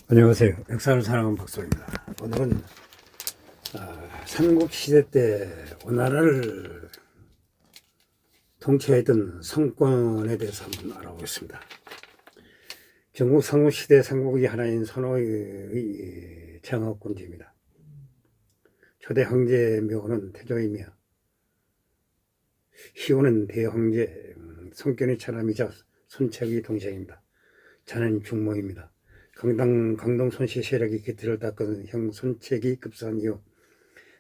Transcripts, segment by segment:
안녕하세요. 역사를 사랑하는 박사입니다. 오늘은 삼국시대 때 오나라를 통치했던 성권에 대해서 한번 알아보겠습니다. 전국 삼국시대 삼국이 하나인 선호의 장하군주입니다. 초대 황제 묘는 태조이며 희호는 대황제, 성견의 차남이자 손책의 동생입니다. 자는 중모입니다. 강동 손씨 세력이 기틀을 닦은 형 손책이 급사한 이후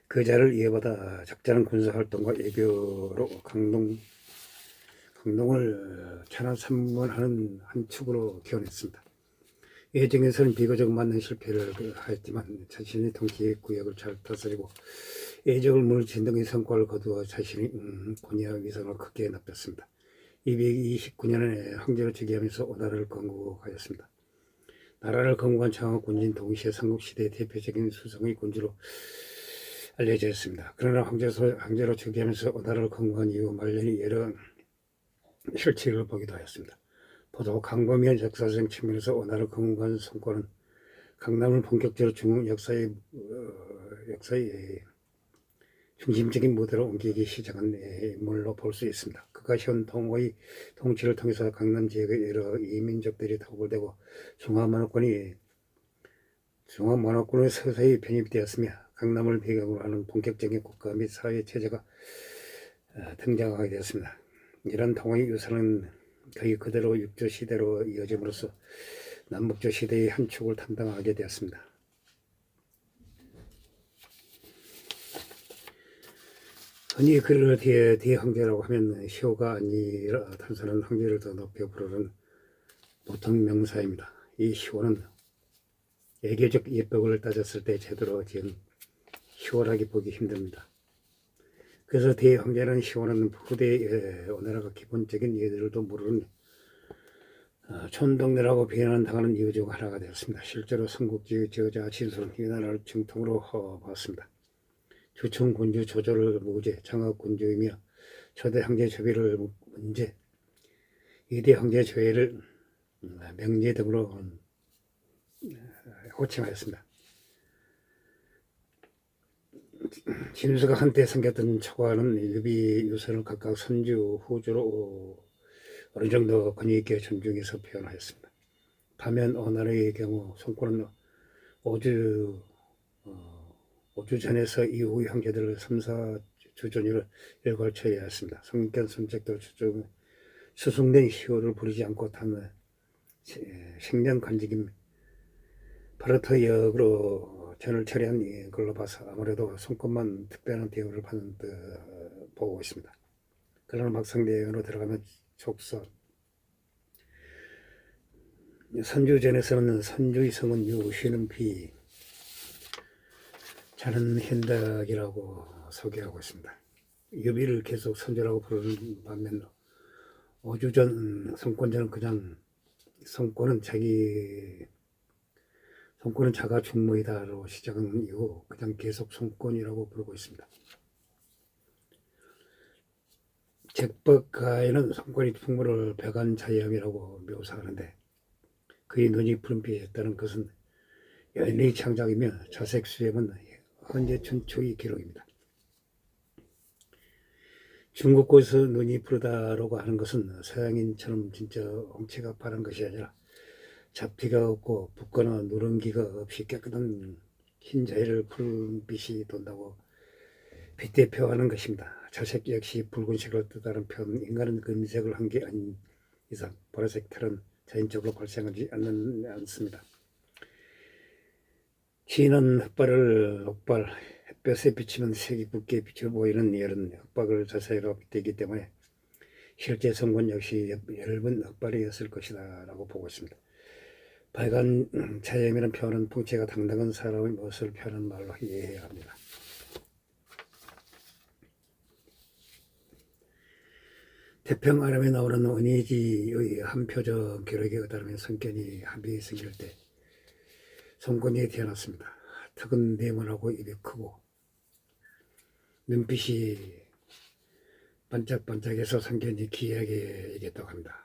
그 자를 이어받아 적절한 군사활동과 애교로 강동을 천하 삼문하는 한 축으로 기원했습니다. 예정에서는 비교적 많은 실패를 하였지만 자신의 통치 구역을 잘 다스리고 예적을 물리친 등의 성과를 거두어 자신의 권위와 위상을 크게 높였습니다. 229년에 황제로 즉위하면서 오나라를 건국하였습니다. 나라를 건국한 장하군주는 동시에 삼국시대의 대표적인 수성의 군주로 알려져 있습니다. 그러나 황제로 즉위하면서 오나라를 건국한 이후 말년이 여러 실책을 보기도 하였습니다. 보도 강범위한 역사적 측면에서 오나라를 건국한 성과는 강남을 본격적으로 중국 역사의 중심적인 무대로 옮기기 시작한 인물로 볼 수 있습니다. 그가 현 동호의 통치를 통해서 강남 지역의 여러 이민족들이 토벌되고 중화만화권이 서서히 편입되었으며 강남을 배경으로 하는 본격적인 국가 및 사회 체제가 등장하게 되었습니다. 이런 동호의 유산은 거의 그대로 육조 시대로 이어짐으로써 남북조 시대의 한 축을 담당하게 되었습니다. 흔히 그를 대황제라고 하면 희호가 아니라 단순한 황제를 더 높여 부르는 보통 명사입니다. 이 희호는 예계적 예법을 따졌을 때 제대로 지은 희호라기 보기 힘듭니다. 그래서 대황제는 희호는 후대의 오나라가 기본적인 예들도 모르는 촌동네라고 비난당하는 이유 중 하나가 되었습니다. 실제로 삼국지의 저자 진솔은 이 나라를 정통으로 봤습니다. 주충군주 조조를 무제 장하군주이며 초대 황제 조비를 문제, 이대 황제 조회를 명제 등으로 호칭하였습니다. 진수가 한때 생겼던 초과는 유비 유선을 각각 선주 후주로 어느 정도 권위 있게 존중해서 표현하였습니다. 반면 오나라의 경우 성권은 5주 전에서 이후의 황제들을 3, 4주전을 일괄 처리하였습니다. 성견 선책도 수승된 희호를 부리지 않고 단 생년 관직임 파르터 역으로 전을 처리한 걸로 봐서 아무래도 성권만 특별한 대우를 받는 듯 보고 있습니다. 그러나 막상 내용으로 들어가면 족서 선주전에서는 선주의 성은 유, 쉬는 비, 자는 현덕이라고 소개하고 있습니다. 유비를 계속 선조라고 부르는 반면 5주 전 성권전은 그냥 성권은 자가 중무이다로 시작한 이후 그냥 계속 성권이라고 부르고 있습니다. 책법가에는 성권이 풍물을 배간 자염이라고 묘사하는데 그의 눈이 푸른빛이었다는 것은 연의 창작이며 자색 수염은 헌재 춘추의 기록입니다. 중국에서 눈이 푸르다라고 하는 것은 서양인처럼 진짜 엉치가 파란 것이 아니라 잡티가 없고 붓거나 누런기가 없이 깨끗한 흰 자위를 푸른빛이 돈다고 빛대표하는 것입니다. 자색 역시 붉은색을 뜻하는 편 인간은 금색을 한 게 아닌 이상 보라색 털은 자연적으로 발생하지 않습니다. 쥐는 흑발을 녹발, 햇볕에 비치면 색이 붉게 비쳐 보이는 열은 흑박을 자세히로 빗대기 때문에 실제 성분 역시 엷은 흑발이었을 것이다 라고 보고 있습니다. 빨간 자염이라는 표현은 풍채가 당당한 사람의 모습을 표현하는 말로 이해해야 합니다. 태평 아람에 나오는 원희지의 한 표적 기록에 따르면 성견이 합이 생길 때 성권이 태어났습니다. 턱은 네모나고 입이 크고 눈빛이 반짝반짝해서 성견이 기이하게 얘기했다고 합니다.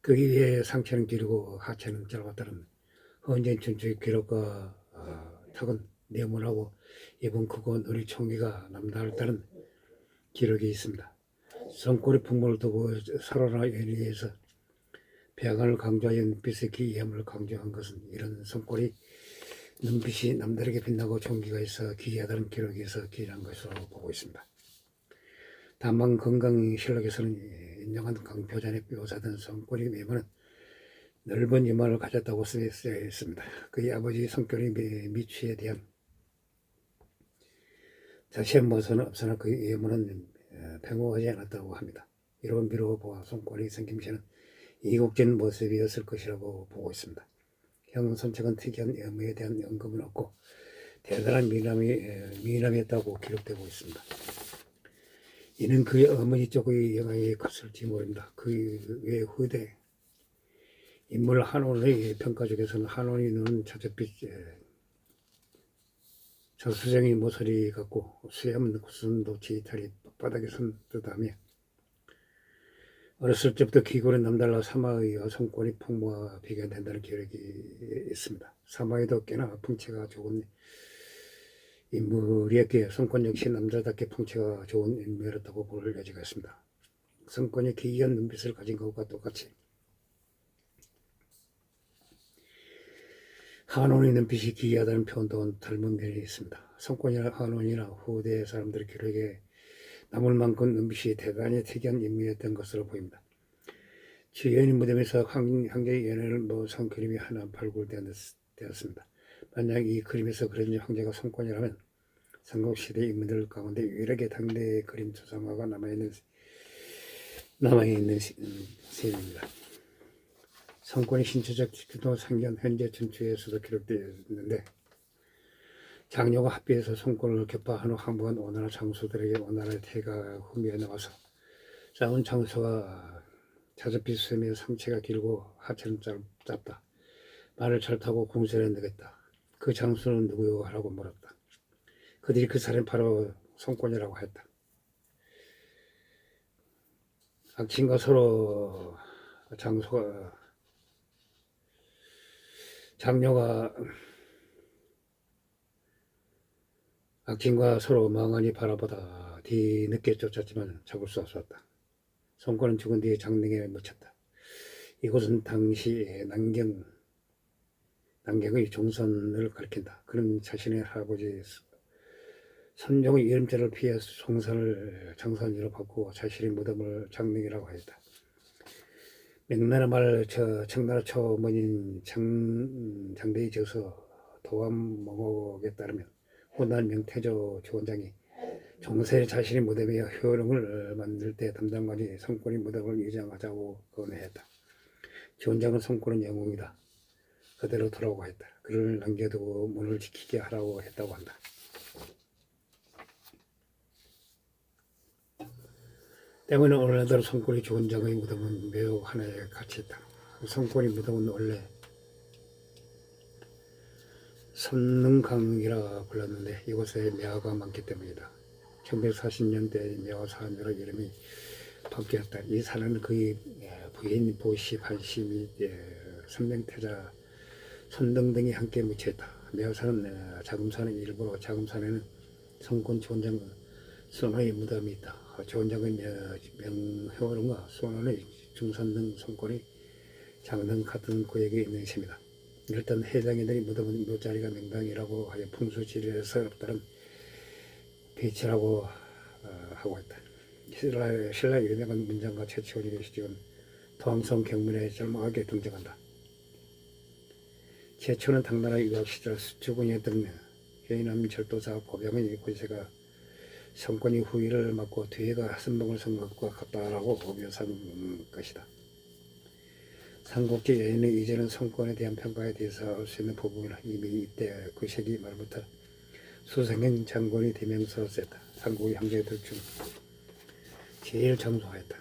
그 위에 상체는 길고 하체는 짧았다는 헌전 춘추의 기록과 탁은 내문하고 이번 크고 우리 총기가 남다르다는 기록이 있습니다. 성골의 풍물을 두고 서로나 연위에서 배양을 강조하여 눈빛의 기이함을 강조한 것은 이런 성골이 눈빛이 남다르게 빛나고 총기가 있어 기이하다는 기록에서 기인한 것으로 보고 있습니다. 다만 건강실록에서는 인정한 강표전에 묘사된 성골의 외모는 넓은 이마를 가졌다고 쓰여 있습니다. 그의 아버지 성골의 미취에 대한 자세한 모습은 없으나 그의 외모는 평오하지 않았다고 합니다. 이런 미로 보아 성골의 생김새는 이국적인 모습이었을 것이라고 보고 있습니다. 형 선책은 특이한 외모에 대한 언급은 없고 대단한 미남이었다고 기록되고 있습니다. 이는 그의 어머니 쪽의 영향이 컸을지 모릅니다. 그 외 후대 인물 한온의 평가 중에서는 한온이 눈은 저젖빛 저수정이 모서리 같고 수염은 구순도 지털이 바닥에 선 듯하며 어렸을 때부터 기골은 남달라 사마의와 성골이 풍부와 비교된다는 기록이 있습니다. 사마의도 꽤나 풍채가 좋은 인물이었기에 성권 역시 남자답게 풍채가 좋은 인물이었다고 볼 여지가 있습니다. 성권이 기이한 눈빛을 가진 것과 똑같이 한온의 눈빛이 기이하다는 표현도 닮은 면이 있습니다. 성권이나 한온이나 후대 사람들의 기록에 남을 만큼 눈빛이 대단히 특이한 인물이었던 것으로 보입니다. 주연인 무덤에서 황제의 연애를 모산 그림이 하나 발굴되었습니다. 만약 이 그림에서 그려진 황제가 성권이라면 삼국시대 인물들 가운데 유일하게 당대의 그림 조상화가 남아있는 셈입니다. 성권의 신체적 기도 상견 현재 전투에서도 기록되어 있는데 장녀가 합비해서 성권을 격파한 후 항복한 오나라 장수들에게 오나라의 태가 후미에 나와서 싸운 장수가 자젖빛 쇠며 상체가 길고 하체는 짧다. 말을 잘 타고 궁세를 내겠다. 그 장수는 누구요? 하라고 물었다. 그들이 그 사람이 바로 성권이라고 했다. 악친과 서로 장녀가 악친과 서로 멍하니 바라보다 뒤늦게 쫓았지만 잡을 수 없었다. 성권은 죽은 뒤에 장릉에 묻혔다. 이곳은 당시 난경의 종선을 가리킨다. 그는 자신의 할아버지 선종의 이름자를 피해 장선이로 바꾸고 자신의 무덤을 장릉이라고 하였다. 명나라 말 청나라 초문인 장대의 저서 도암몽옥에 따르면 호난 명태조 주원장이 종세 자신의 무덤에 효령을 만들 때 담당관이 성권의 무덤을 위장하자고 건의했다. 주원장은 성권은 영웅이다. 그대로 돌아오고 했다. 그를 남겨두고 문을 지키게 하라고 했다고 한다. 때문에 오늘날도 성권의 주원장의 무덤은 매우 하나의 가치있다. 성권의 무덤은 원래 선릉강이라 불렀는데 이곳에 매화가 많기 때문이다. 1940년대 매화 사암으로 이름이 바뀌었다. 이 산은 그의 부인 보시, 반시 및 선명태자, 선등 등이 함께 묻혀있다. 매화산은 자금산의 일부로 자금산에는 성권 주원장 손호의 무덤이 있다. 주원장은 명효령과 손원의 중산등 성권이 장등 같은 구역에 있는 셈이다. 일단 해당인들이 무덤은 묘자리가 명당이라고 하여 풍수지리에서 없다는 배치라고 하고 있다. 신라의 유명한 문장가 최치원이 시집은 도항성 경문에 짤막하게 등장한다. 최초는 당나라 유학 시절 수주군이었던 해남 절도사 고병의 권세가 성권이 후위를 맡고 뒤에가 선봉을 선 것과 같다라고 묘사한 것이다. 삼국지 여인은 이제는 성권에 대한 평가에 대해서 알 수 있는 부분이라 이미 이때 그 시기 말부터 수성현 장군이 대명서 썼다. 삼국의 형제들 중 제일 장수하였다.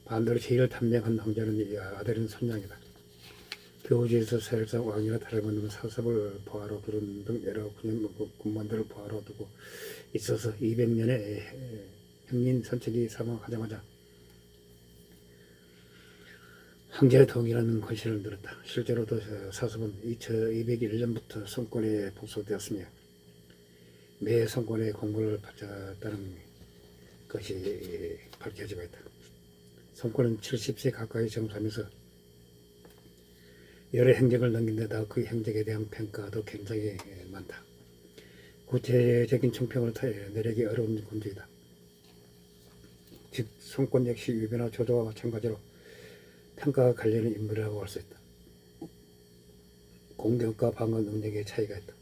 반대로 제일 탐명한 황제는 이 아들인 선량이다. 교우지에서 사실상 왕이나 다름없는 사섭을 보하러 두른 등 여러 군만들을 보하러 두고 있어서 200년에 형님 선책이 사망하자마자 황제 동이라는 권세를 늘었다. 실제로도 사섭은 2201년부터 성권에 복속되었으며 매 성권의 공부를 바쳤다는 것이 밝혀지고 있다. 성권은 70세 가까이 정수하면서 여러 행적을 넘긴 데다 그 행적에 대한 평가도 굉장히 많다. 구체적인 총평을 내리기 어려운 군주이다. 즉 성권 역시 유배나 조조와 마찬가지로 평가가 갈리는 인물이라고 할 수 있다. 공격과 방어 능력의 차이가 있다.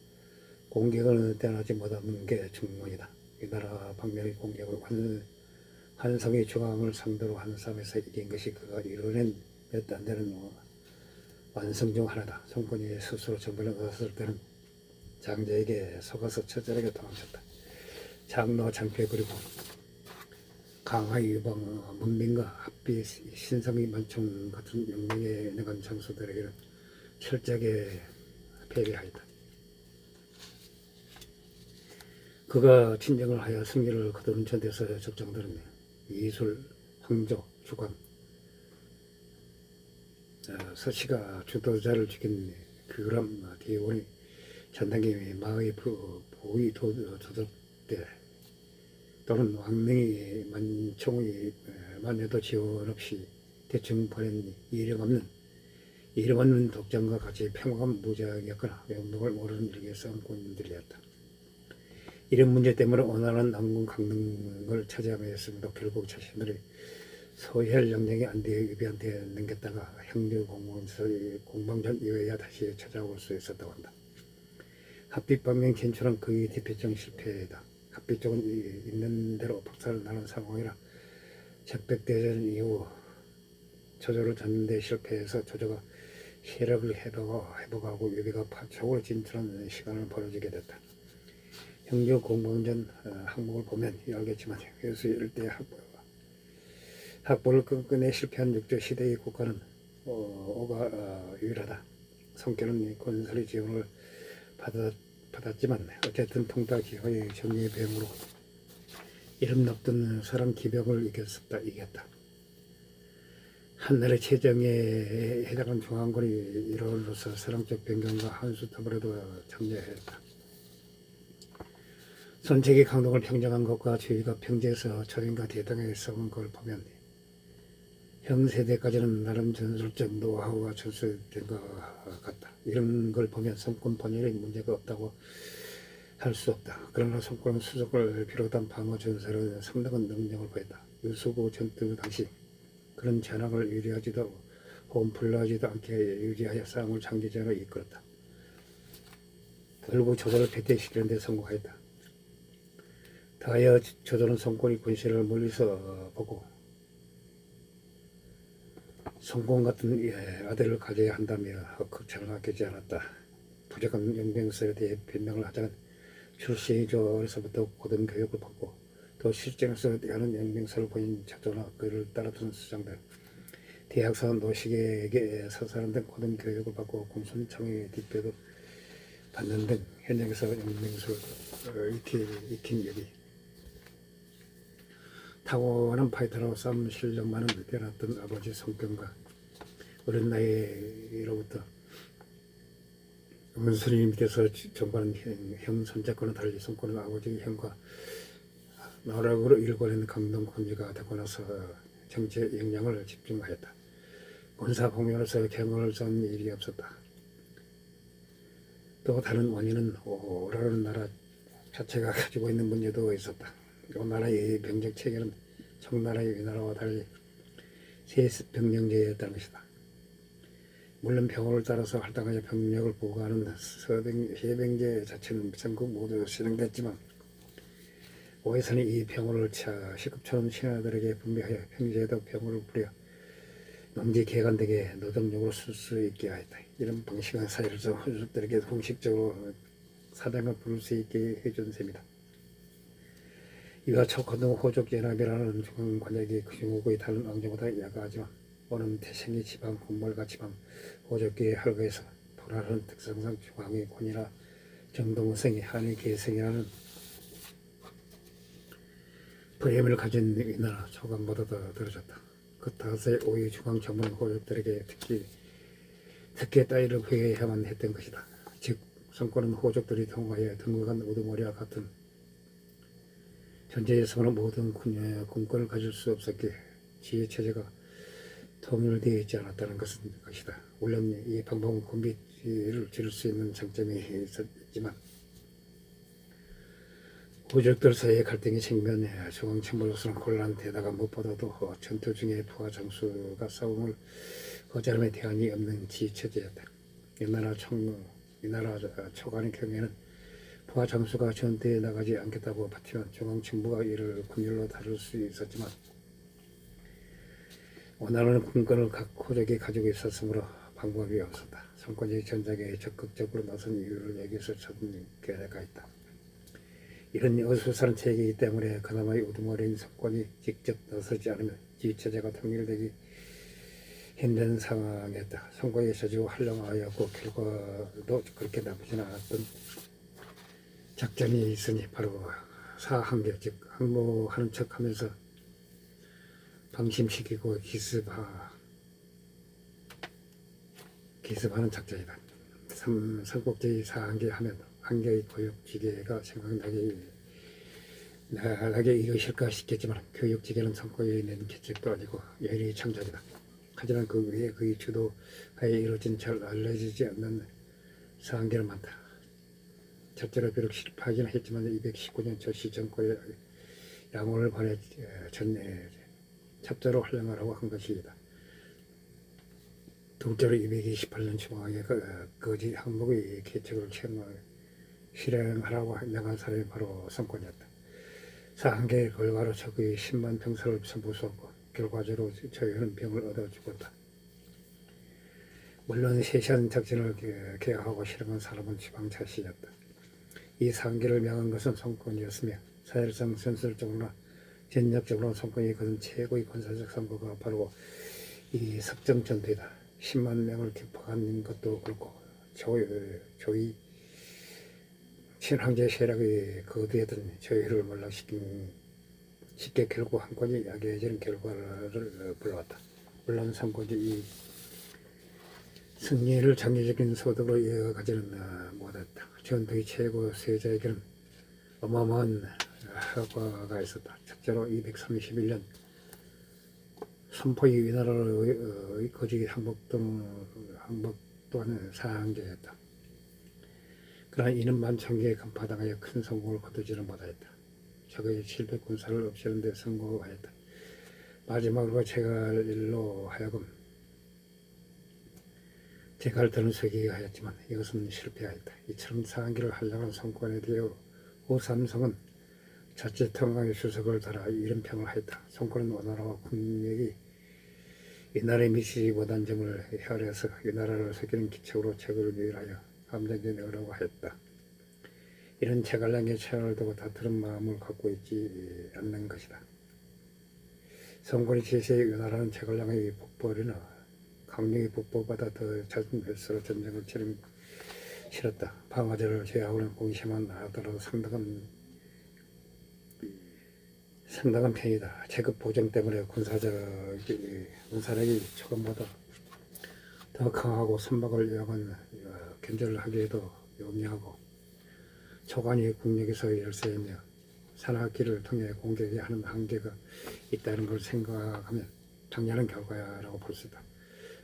공격을 떠나지 못하는 게 중문이다. 이 나라 방면의 공격을 환성의 중앙을 상대로 한 싸움에서 이긴 것이 그가 이뤄낸 몇 안 되는 완성 중 하나다. 성권이 스스로 정보를 얻었을 때는 장제에게 속아서 처절하게 도망쳤다. 장로 장패 그리고 강하 유방 문민과 합비 신성의 만총 같은 영명에 나간 장수들에게는 철저하게 패배하였다. 그가 진정을 하여 승리를 거두는 전대에서 적장들은 이술, 황조, 주광, 서씨가 주도자를 죽인 규람, 대원이 전당기 마의 보위 도덕대 또는 왕릉이 만총의 만여도 지원 없이 대충 보낸 이름 없는 독장과 같이 평범한 무장이었거나 명목을 모르는 일개 싸움꾼들이었다. 이런 문제 때문에 원활한 남군 강릉을 차지하였음에도 결국 자신들의 소혈 영역이 안 되어 유비한테 넘겼다가 형제 공방전 이후에야 다시 찾아올 수 있었다고 한다. 합빛방면 진출한 그의 대표적인 실패다. 합빛 쪽은 있는 대로 박살을 나는 상황이라 적백대전 이후 조조를 잡는 데 실패해서 조조가 세력을 회복하고 유비가 파촉으로 진출하는 시간을 벌어지게 됐다. 형조 공방전 항목을 보면 알겠지만 회수 일대 학보를 끈끈히 실패한 육조 시대의 국가는 오가 유일하다. 성격은 건설의 지원을 받았지만 어쨌든 통닭기와의 정리의 배움으로 이름 높던 사람 기병을 이겼다. 한나라의 체정에 해당한 중앙군이 일원으로서 사랑적 변경과 한수 터벌에도 참여했다. 선책의 강동을 평정한 것과 주위가 평지에서 초인과 대등하게 싸운 걸 보면 형 세대까지는 나름 전술적 노하우가 전수된 것 같다. 이런 걸 보면 성권 번영에 문제가 없다고 할 수 없다. 그러나 성권은 수족을 비롯한 방어 전술은 상당한 능력을 보였다. 유수구 전투 당시 그런 전황을 유리하지도 홈플러하지도 않게 유지하여 싸움을 장기전으로 이끌었다. 결국 조조를 패퇴시키는 데 성공하였다. 더하여 조조는 성권의 군시를 멀리서 보고 성공 같은 아들을 가져야 한다며 극찬을 아끼지 않았다. 부족한 영병설에 대해 변명을 하자면 출생이조에서부터 고등교육을 받고 또 실전에서 하는 영병설을 보인 작조나 그를 따르던 수장들, 대학사원 노식에게 서사람 등 고등교육을 받고 공순청의 뒷배도 받는 등 현장에서 영병설을 익힌 여기 탁월한 파이터로 싸움 실력만은 뛰어났던 아버지 성병과 어린 나이로부터 문스님 밑에서 정관한 형 손잡고는 달리 성권은 아버지 형과 나락으로 일궈낸 강동 군주가 되고 나서 정치에 역량을 집중하였다. 군사 공면으로서 경험을 쌓은 일이 없었다. 또 다른 원인은 오라는 나라 자체가 가지고 있는 문제도 있었다. 이 나라의 병적 체계는 청나라의 위나라와 달리 세습병령제였다는 것이다. 물론 병호를 따라서 할당하여 병력을 보고하는 해병제 자체는 전국 모두 실행됐지만 오해선이 이 병호를 시급처럼 신하들에게 분배하여 평지에도 병호를 부려 농지 개간되게 노동력으로 쓸 수 있게 하였다. 이런 방식은 사실상 혼수들에게 공식적으로 사당을 부를 수 있게 해준 셈이다. 이와 초고등 호족연합이라는 중앙 관역이 중국의 다른 왕조보다 약하지만 오는 태생의 지방, 군몰과 지방, 호족계의 할거에서 도라는 특성상 중앙의 권이나 정동성이 한의 계승이라는 프레임을 가진 이 나라 초강보다 더 떨어졌다. 그 탓에 오히 중앙 전문 호족들에게 특히 따위를 회해야만 했던 것이다. 즉 성과는 호족들이 통과해 등극한 우두머리와 같은 전제에서는 모든 군권을 가질 수 없었기에 지휘체제가 통일되어 있지 않았다는 것이다. 물론 이 방법은 군비를 지를 수 있는 장점이 있었지만 호족들 사이에 갈등이 생기면 중앙정부로서는 곤란되다가 무엇보다도 전투 중에 부하 장수가 싸움을 거절함에 대안이 없는 지휘체제였다. 이 나라 초관의 경우에는 부하 장수가 전투에 나가지 않겠다고 버티면 중앙정부가 이를 군율로 다룰 수 있었지만 원하는 군권을 각 호족이 가지고 있었으므로 방법이 없었다. 성권이 전쟁에 적극적으로 나선 이유를 여기서 찾는 게가 있다. 이런 어수선한 체계이기 때문에 그나마 우두머리인 성권이 직접 나서지 않으면 지휘체제가 통일되기 힘든 상황이었다. 성권이 자주 활용하였고 결과도 그렇게 나쁘지 않았던 작전이 있으니 바로 사항계, 즉 항모하는 척하면서 방심시키고 기습하는 작전이다. 삼국지 사항계 하면 한계의 교육지계가 생각나게 이것일까 싶겠지만 교육지계는 성과에 낸 계책도 아니고 예리 창작이다. 하지만 그 위에 그의 주도하에 이루어진 잘 알려지지 않는 사항계는 많다. 첫째로 비록 실패하긴 했지만 219년 조씨 정권의 양호를 관해 첩자로 활용하라고 한 것이다. 둘째로 228년 중앙에 거지 항목의 계책을 실행하라고 명한 사람이 바로 성권이었다. 사항계의 결과로 적의 10만 병사를 선보수었고 결과적으로 저희는 병을 얻어 죽었다. 물론 세시한 작전을 계획하고 실행한 사람은 지방차씨였다. 이 사항계를 명한 것은 성권이었으며 사실상 전술적으로나 전략적으로 성권이 거둔 최고의 군사적 성과가 바로 이 석정전투이다. 10만 명을 격파한 것도 그렇고 조의 신황제 세력의 거두했던 저희를 몰락시킨 쉽게 결국 한 건이 야기해지는 결과를 불러왔다. 물론 성권이 이 승리를 장기적인 소득으로 이어가지는 못했다. 전투의 최고 수혜자에게는 어마어마한 효과가 있었다. 첫째로 231년 선포의 위나라의 거지 항복 또한 사항제였다. 그러나 이는 만천개의 간파당하여 큰 성공을 거두지는 못하였다. 적의 실패 군사를 없애는 데 성공하였다. 마지막으로 제갈일로 하여금 제갈들은 쇠기하였지만 이것은 실패하였다. 이처럼 사항기를 하려는 성권에 대해 오삼성은 자칫 통강의 수석을 달아 이런 평을 하였다. 성권은 원나라와 군력이 이 나라에 미치지 못한 점을 헤아려서 이 나라를 새기는 기책으로 책을 유일하여 함정에 내으라고 하였다. 이런 제갈량의 체험을 두고 다투는 마음을 갖고 있지 않는 것이다. 성권이 제시의 이 나라는 제갈량의 북벌이나 강령의 북벌보다 더 잦은 횟수로 전쟁을 치렀다. 방화제를 제외하고는 공시만 하더라도 상당한 편이다. 체급 보정 때문에 군사력이 조금보다 더 강하고 선박을 이용한 견제를 하기에도 용이하고 초관이 국력에서 열세이며 산악기를 통해 공격이 하는 한계가 있다는 걸 생각하면 당연한 결과라고 볼 수 있다.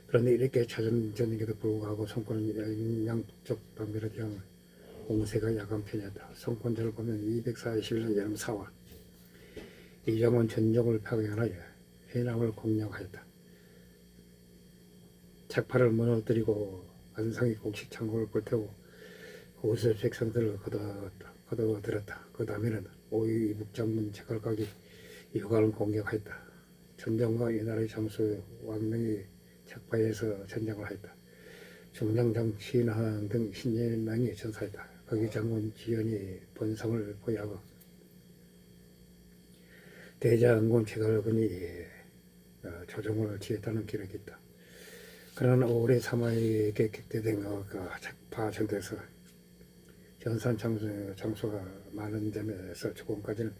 그런데 이렇게 잦은 전쟁에도 불구하고 성권은 양북쪽 방면에 대한 공세가 약한 편이었다. 성권절을 보면 241년 여름 4월 이정원 전적을 파견하여 해남을 공략하였다. 착파를 무너뜨리고 안상의 공식 창고를 불태우고 고수 백성들을 거둬들였다. 그 다음에는 오이 이북장군 제갈각이 이후가를 공격하였다. 전정과 이 나라의 장수 왕명이 착파해서 전쟁을 하였다. 중량장 신항 등 신예명이 전사했다. 거기 장군 지연이 본성을 보유하고 대장군 제갈군이 조정을 지했다는 기록이 있다. 그러나 올해 3월에 격대된 착파 전투에서 전산 장수가 많은 점에서 조금까지는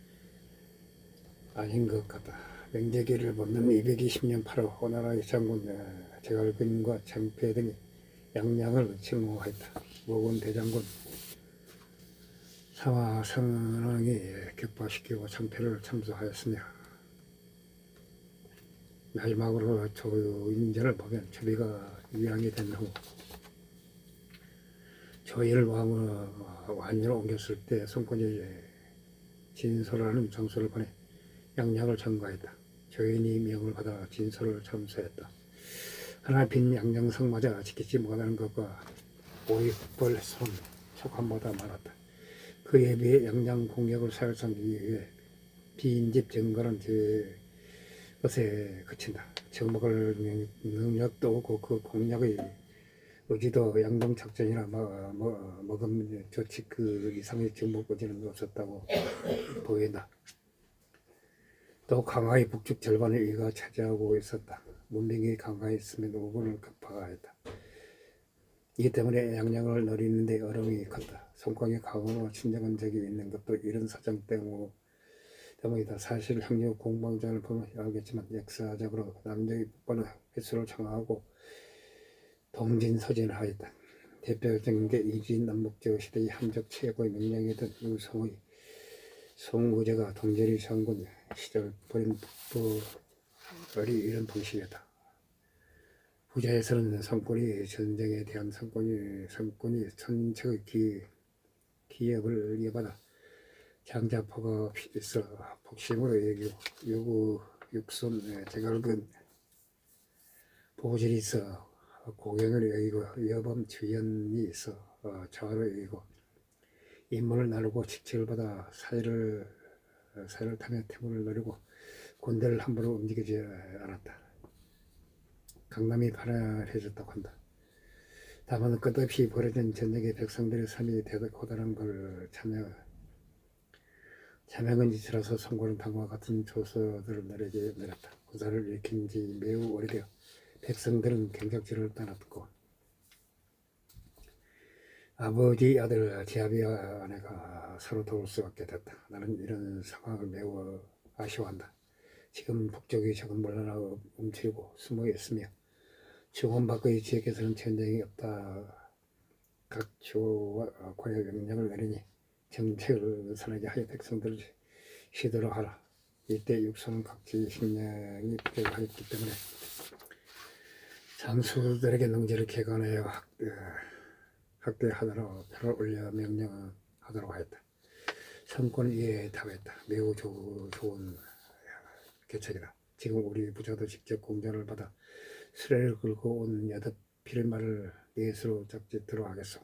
아닌 것 같다. 명제기를 벗는 220년 8월 오나라의 장군 제갈근과 장패 등이 양양을 침공하였다. 모군 대장군 사마성왕이 격파시키고 장패를 참수하였으며 마지막으로 조인전을 보면 조비가 위왕이 된 후 조인을 완으로 옮겼을 때 손권이 진소라는 장소를 보내 양양을 점거했다. 조인이 명을 받아 진소를 참수했다. 하나 빈 양양성마저 지키지 못하는 것과 오익벌 손 촉함보다 많았다. 그에 비해 양양 공격을 사열하기 위해 비인집 정거는 것에 그친다. 정복할 능력도 없고 그 공략의 의지도 양동작전이나 먹음 조치 그 이상의 정복 의지는 없었다고 보인다. 또 강화의 북쪽 절반을 이가 차지하고 있었다. 문병이 강화했으면 오군을 격파하였다. 이 때문에 양양을 노리는데 어려움이 컸다. 송광의 강으로 침략한 적이 있는 것도 이런 사정 때문이다. 사실 향유 공방전을 보면 알겠지만 역사적으로 남쪽의 북반의 횟수를 청하고 동진서진하였다. 대표적인 게 이진 남북조 시대의 함적 최고의 명령이던 유성의 송우재가 동제리 장군 시절 벌인 북벌이 이런 방식이었다. 부자에서는 성권이 전쟁에 대한 성권이 천척의 기업을 이어받아 장자포가 있어 복심으로 여기고 육손 제갈근 보질이 있어 고경을 여기고 여범 주연이 있어 좌를 여기고 임무를 나누고 직책을 받아 사회를 타며 태문을 노리고 군대를 함부로 움직이지 않았다. 강남이 발달해졌다고 한다. 다만 끝없이 벌어진 전쟁에 백성들의 삶이 고달한 걸 자명한 짓이라서 송고는 당과 같은 조서들을 내렸다. 군사를 일으킨 지 매우 오래되어 백성들은 경작지를 떠났고 아버지 아들 제아비와 아내가 서로 도울 수밖에 됐다. 나는 이런 상황을 매우 아쉬워한다. 지금 북쪽이 조금 물러나 움츠리고 숨어 있으며 중원 밖의 지역에서는 전쟁이 없다. 각 주와 권역 명령을 내리니 정책을 선하게 하여 백성들을 시도로 하라. 이때 육성 각지 식량이 부족하였기 때문에 장수들에게 농지를 개간하여 확대하도록 표를 올려 명령하도록 하였다. 성권은 이에 답했다. 매우 좋은 개책이다. 지금 우리 부자도 직접 공전을 받아 수레를 끌고 온 8필마를 넷으로 짝짓도록 하겠소.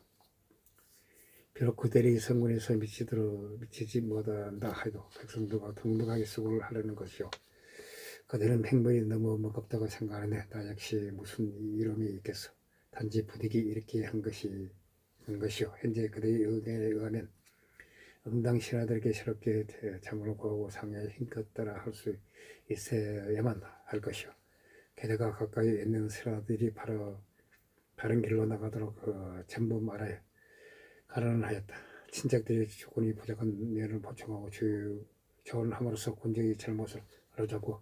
비록 그들이 성군에서 미치지 못한다 하여도 백성들과 동등하게 수고를 하려는 것이요. 그들은 행복이 너무 무겁다고 생각하는데 나 역시 무슨 이름이 있겠소. 단지 부득이 이렇게 한 것이요. 현재 그들의 의견에 의하면 응당 신하들에게 새롭게 참으로 구하고 상에 힘껏 따라 할 수 있어야만 할 것이요. 게다가 가까이 있는 신하들이 바른 길로 나가도록 전부 말하여 가라는 하였다. 친척들이 조건이 부족한 면을 보충하고 조언함으로써 군정의 잘못을 알아잡고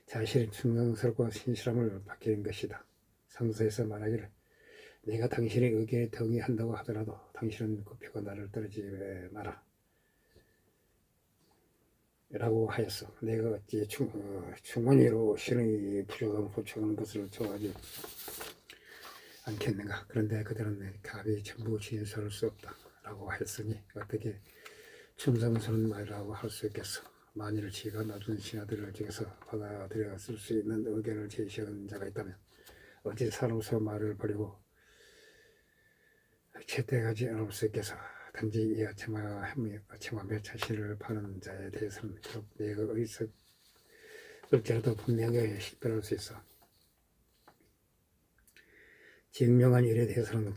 자신의 충성스럽고 신실함을 밝히는 것이다. 상서에서 말하기를 내가 당신의 의견에 동의한다고 하더라도 당신은 굽히고 나를 떨어지지 마라 라고 하였어. 내가 어찌 충원이로 신의 부족함을 보충하는 것을 좋아하지 않겠는가. 그런데 그들은 갑이 전부 진술할 수 없다 라고 했으니 어떻게 충성스러운 말이라고 할 수 있겠어. 만일 지가 놔둔 신하들을 중에서 받아들여 쓸 수 있는 의견을 제시한 자가 있다면 어찌 사로서 말을 버리고 채택하지 않을 수 있겠어. 단지 이 아침하며 자신을 파는 자에 대해서는 비록 내가 어리석을지라도 분명히 식별할 수 있어. 증명한 일에 대해서는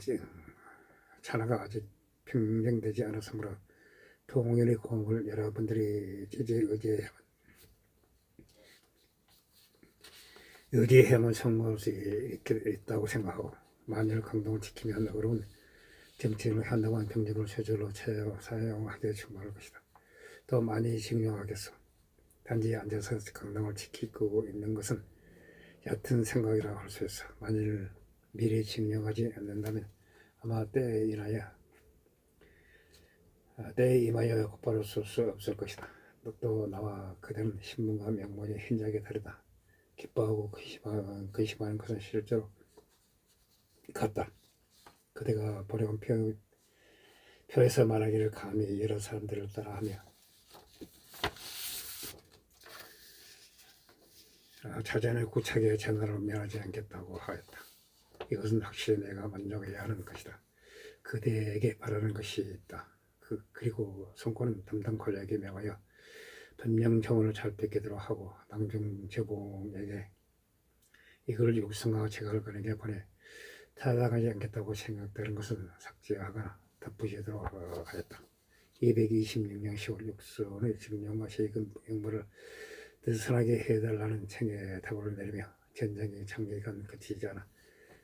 찬하가 아직 평정되지 않았으므로 통일의 공을 여러분들이 의지해야만 성공할 수 있다고 생각하고 만일 강동을 지키면 어려운 정치인을 한동안 병력을 최저로 사용하게 충분할 것이다. 또 많이 증명하겠어. 단지 앉아서 강당을 지키고 있는 것은 얕은 생각이라고 할 수 있어. 만일 미리 증명하지 않는다면 아마 때에 임하여 곧바로 쏠 수 없을 것이다. 또 나와 그대는 신분과 명분이 흰자게 다르다. 기뻐하고 근심하는 것은 실제로 같다. 그대가 보려온 표에서 말하기를 감히 여러 사람들을 따라하며 자전에 구차게 전화를 면하지 않겠다고 하였다. 이것은 확실히 내가 만족해야 하는 것이다. 그대에게 바라는 것이 있다. 그리고 손권은 담당 관리에게 명하여 변명 정원을 잘 뺏기도록 하고 낭중 제공에게 이걸 육성하고 제갈관에게 보내 타당하지 않겠다고 생각되는 것은 삭제하거나 덧붙이도록 하였다. 226년 10월 6선의 증명과 세금 영부를 느슨하게 해달라는 청에 답을 내리며 전쟁이 장기간 그치지 않아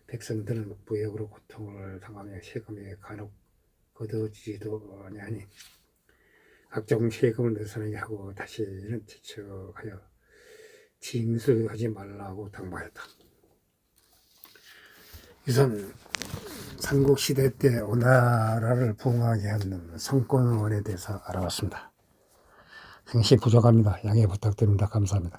백성들은 부역으로 고통을 당하며 세금이 간혹 거둬지지도 아니하니 각종 세금을 느슨하게 하고 다시는 지척하여 징수하지 말라고 당부하였다. 이선 삼국시대 때 오나라를 부흥하게 하는 성권원에 대해서 알아봤습니다. 생시 부족합니다. 양해 부탁드립니다. 감사합니다.